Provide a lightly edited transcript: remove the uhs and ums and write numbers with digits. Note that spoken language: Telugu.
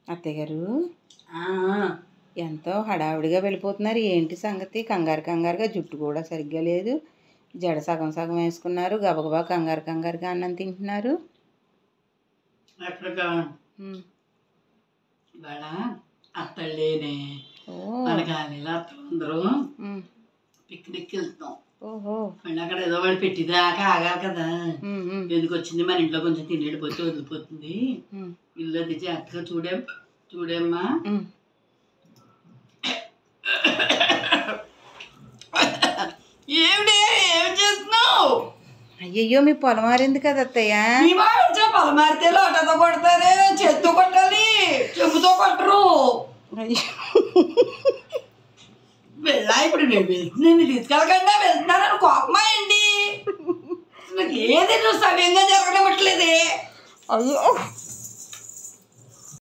అత్తయ్య గారు ఎంతో హడావుడిగా వెళ్ళిపోతున్నారు. ఏంటి సంగతి? కంగారు కంగారుగా, జుట్టు కూడా సరిగ్గా లేదు, జడ సగం సగం వేసుకున్నారు, గబగబా కంగారు కంగారుగా అన్నం తింటున్నారు. ఎక్కడికా ఇవాళ అత్తళ్ళేనే మనకి అత్తలందరూ పిక్నిక్ వెళ్తున్నాం. ఓహో, మళ్ళీ అక్కడ ఏదో వాడు పెట్టిదాకా ఆగాలి కదా. ఎందుకు వచ్చింది మన ఇంట్లో కొంచెం తినేడిపోతే వదిలిపోతుంది. ఇల్లు అది జాగ్రత్తగా చూడేమ్మా. ఏమిటి ఏమి చేస్తున్నావు? అయ్యయ్యో, మీ పొలం మారింది కదా అత్తయ్య. పొలం మారితే లోటతో కొడతారే, చేత్తో కొట్టాలి, చెంబుతో కొట్టరు. వెళ్ళా ఇప్పుడు నేను వెళ్తున్నాను, తీసుకెళ్ళకుండా వెళ్తున్నానని కోపమా అండి? నాకు ఏది నువ్వు సవ్యంగా జరగనివ్వట్లేదే. అయ్యో